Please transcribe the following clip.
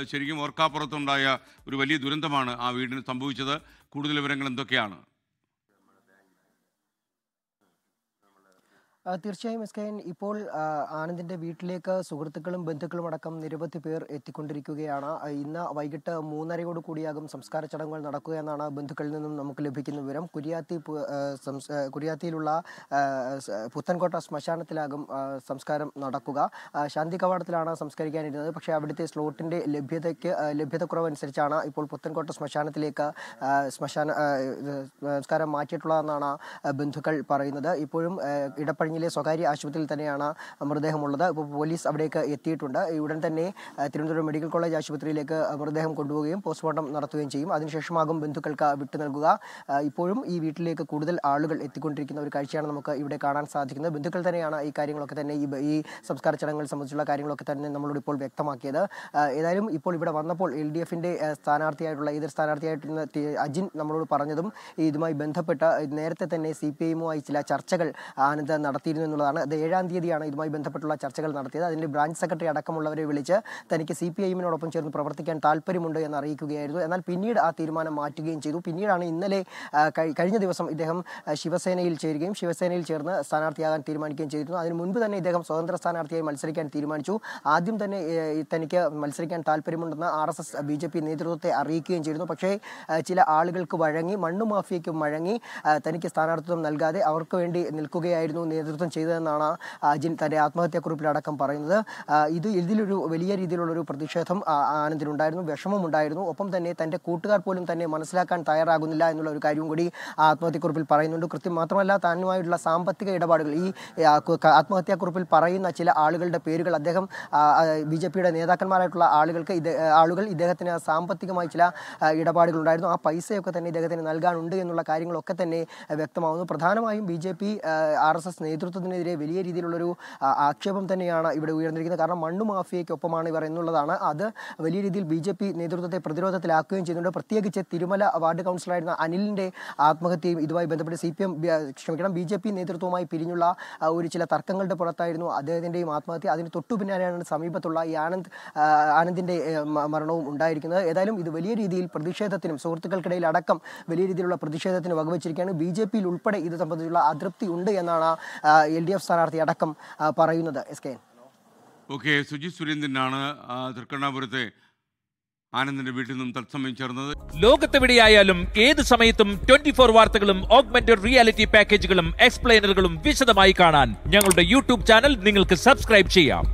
ശരിക്കും ഓർക്കാപ്പുറത്തുണ്ടായ ഒരു വലിയ ദുരന്തമാണ് ആ വീടിന് സംഭവിച്ചത്. കൂടുതൽ വിവരങ്ങൾ എന്തൊക്കെയാണ്? തീർച്ചയായും എസ്കെൻ, ഇപ്പോൾ ആനന്ദിന്റെ വീട്ടിലേക്ക് സുഹൃത്തുക്കളും ബന്ധുക്കളും അടക്കം നിരവധി പേർ എത്തിക്കൊണ്ടിരിക്കുകയാണ്. ഇന്ന് വൈകിട്ട് 3:30 കൂടിയാകും സംസ്കാര ചടങ്ങുകൾ നടക്കുക എന്നാണ് ബന്ധുക്കളിൽ നിന്നും നമുക്ക് ലഭിക്കുന്ന വിവരം. കുരിയാത്തിയിലുള്ള പുത്തൻകോട്ട ശ്മശാനത്തിലാകും സംസ്കാരം നടക്കുക. ശാന്തി കവാടത്തിലാണ് സംസ്കരിക്കാനിരുന്നത്. പക്ഷേ അവിടുത്തെ സ്ലോട്ടിന്റെ ലഭ്യതക്കുറവനുസരിച്ചാണ് ഇപ്പോൾ പുത്തൻകോട്ട ശ്മശാനത്തിലേക്ക് സംസ്കാരം മാറ്റിയിട്ടുള്ളതെന്നാണ് ബന്ധുക്കൾ പറയുന്നത്. ഇപ്പോഴും ഇടപ്പഴിഞ്ഞിലെ സ്വകാര്യ ആശുപത്രിയിൽ തന്നെയാണ് മൃതദേഹമുള്ളത്. ഇപ്പോൾ പോലീസ് അവിടേക്ക് എത്തിയിട്ടുണ്ട്. ഉടൻ തന്നെ തിരുവനന്തപുരം മെഡിക്കൽ കോളേജ് ആശുപത്രിയിലേക്ക് മൃതദേഹം കൊണ്ടുപോവുകയും പോസ്റ്റ്മോർട്ടം നടത്തുകയും ചെയ്യും. അതിനുശേഷമാകും ബന്ധുക്കൾക്ക് വിട്ടു നൽകുക. ഇപ്പോഴും ഈ വീട്ടിലേക്ക് കൂടുതൽ ആളുകൾ എത്തിക്കൊണ്ടിരിക്കുന്ന ഒരു കാഴ്ചയാണ് നമുക്ക് ഇവിടെ കാണാൻ സാധിക്കുന്നത്. ബന്ധുക്കൾ തന്നെയാണ് ഈ കാര്യങ്ങളൊക്കെ തന്നെ ഈ സംസ്കാര ചടങ്ങുകൾ സംബന്ധിച്ചുള്ള കാര്യങ്ങളൊക്കെ തന്നെ നമ്മളോട് ഇപ്പോൾ വ്യക്തമാക്കിയത്. ഏതായാലും ഇപ്പോൾ ഇവിടെ വന്നപ്പോൾ LDFന്റെ എതിർ സ്ഥാനാർത്ഥിയായിട്ടുള്ള അജിൻ നമ്മളോട് പറഞ്ഞതും ഇതുമായി ബന്ധപ്പെട്ട് നേരത്തെ തന്നെ CPIയുമായി ചില ചർച്ചകൾ ആനന്ദ് നടത്തിയിരുന്നു എന്നുള്ളതാണ്. അത് 7-ാം തീയതിയാണ് ഇതുമായി ബന്ധപ്പെട്ടുള്ള ചർച്ചകൾ നടത്തിയത്. അതിൻ്റെ ബ്രാഞ്ച് സെക്രട്ടറി അടക്കമുള്ളവരെ വിളിച്ച് തനിക്ക് CPIഎമ്മിനോടൊപ്പം ചേർന്ന് പ്രവർത്തിക്കാൻ താല്പര്യമുണ്ട് എന്ന് അറിയിക്കുകയായിരുന്നു. എന്നാൽ പിന്നീട് ആ തീരുമാനം മാറ്റുകയും ചെയ്തു. പിന്നീടാണ് ഇന്നലെ കഴിഞ്ഞ ദിവസം ഇദ്ദേഹം ശിവസേനയിൽ ചേരുകയും ശിവസേനയിൽ ചേർന്ന് സ്ഥാനാർത്ഥിയാകാൻ തീരുമാനിക്കുകയും ചെയ്തിരുന്നു. അതിന് മുൻപ് തന്നെ ഇദ്ദേഹം സ്വതന്ത്ര സ്ഥാനാർത്ഥിയായി മത്സരിക്കാൻ തീരുമാനിച്ചു. ആദ്യം തന്നെ തനിക്ക് മത്സരിക്കാൻ താല്പര്യമുണ്ടെന്ന് RSS BJP നേതൃത്വത്തെ അറിയിക്കുകയും ചെയ്തിരുന്നു. പക്ഷേ ചില ആളുകൾക്ക് വഴങ്ങി, മണ്ണുമാഫിയയ്ക്ക് വഴങ്ങി തനിക്ക് സ്ഥാനാർത്ഥിത്വം നൽകാതെ അവർക്ക് വേണ്ടി നിൽക്കുകയായിരുന്നു നേതൃത്വം ചെയ്തതെന്നാണ് അജിൻ തൻ്റെ ആത്മഹത്യാക്കുറിപ്പിലടക്കം പറയുന്നത്. ഇതിലൊരു വലിയ രീതിയിലുള്ളൊരു പ്രതിഷേധം ആനന്ദിനുണ്ടായിരുന്നു, വിഷമമുണ്ടായിരുന്നു. ഒപ്പം തന്നെ തൻ്റെ കൂട്ടുകാർ പോലും തന്നെ മനസ്സിലാക്കാൻ തയ്യാറാകുന്നില്ല എന്നുള്ള ഒരു കാര്യവും കൂടി ആത്മഹത്യാക്കുറിപ്പിൽ പറയുന്നുണ്ട്. മാത്രമല്ല താനുമായിട്ടുള്ള സാമ്പത്തിക ഇടപാടുകൾ ഈ ആത്മഹത്യാക്കുറിപ്പിൽ പറയുന്ന ചില ആളുകളുടെ പേരുകൾ അദ്ദേഹം BJPയുടെ നേതാക്കന്മാരായിട്ടുള്ള ആളുകൾ ഇദ്ദേഹത്തിന് സാമ്പത്തികമായി ചില ഇടപാടുകൾ ഉണ്ടായിരുന്നു. ആ പൈസയൊക്കെ തന്നെ ഇദ്ദേഹത്തിന് നൽകാനുണ്ട് എന്നുള്ള കാര്യങ്ങളൊക്കെ തന്നെ വ്യക്തമാവുന്നു. പ്രധാനമായും BJP RSS നേതൃത്വത്തിനെതിരെ വലിയ രീതിയിലുള്ളൊരു ആക്ഷേപം തന്നെയാണ് ഇവിടെ ഉയർന്നിരിക്കുന്നത്. കാരണം മണ്ണുമാഫിയയ്ക്കൊപ്പമാണ് ഇവർ എന്നുള്ളതാണ്. അത് വലിയ രീതിയിൽ BJP നേതൃത്വത്തെ പ്രതിരോധത്തിലാക്കുകയും ചെയ്യുന്നുണ്ട്. പ്രത്യേകിച്ച് തിരുമല വാർഡ് കൗൺസിലറായിരുന്ന അനിലിൻ്റെ ആത്മഹത്യയും ഇതുമായി ബന്ധപ്പെട്ട് BJP നേതൃത്വവുമായി പിരിഞ്ഞുള്ള ഒരു ചില തർക്കങ്ങളുടെ പുറത്തായിരുന്നു അദ്ദേഹത്തിൻ്റെയും ആത്മഹത്യ. അതിന് തൊട്ടു പിന്നാലെയാണ് സമീപത്തുള്ള ഈ ആനന്ദിൻ്റെ മരണവും ഉണ്ടായിരിക്കുന്നത്. ഏതായാലും ഇത് വലിയ രീതിയിൽ പ്രതിഷേധത്തിനും സുഹൃത്തുക്കൾക്കിടയിൽ അടക്കം വലിയ രീതിയിലുള്ള പ്രതിഷേധത്തിന് വകവച്ചിരിക്കുകയാണ്. BJPയിൽ ഉൾപ്പെടെ ഇത് സംബന്ധിച്ചുള്ള അതൃപ്തി ഉണ്ട് എന്നാണ് LDF സ്ഥാനാർത്ഥി അടക്കം പറയുന്നത്. ഓക്കെ, സുജിത് സുരേന്ദ്രനാണ് തൃക്കണ്ണാപുരത്തെ ആനന്ദിന്റെ വീട്ടിൽ നിന്നും തത്സമയം ചേർന്നത്. ലോകത്തെവിടെയായാലും ഏത് സമയത്തും 24 വാർത്തകളും ഓഗ്മെന്റഡ് റിയാലിറ്റി പാക്കേജുകളും എക്സ്പ്ലെയിനറുകളും വിശദമായി കാണാൻ ഞങ്ങളുടെ YouTube ചാനൽ നിങ്ങൾക്ക് സബ്സ്ക്രൈബ് ചെയ്യാം.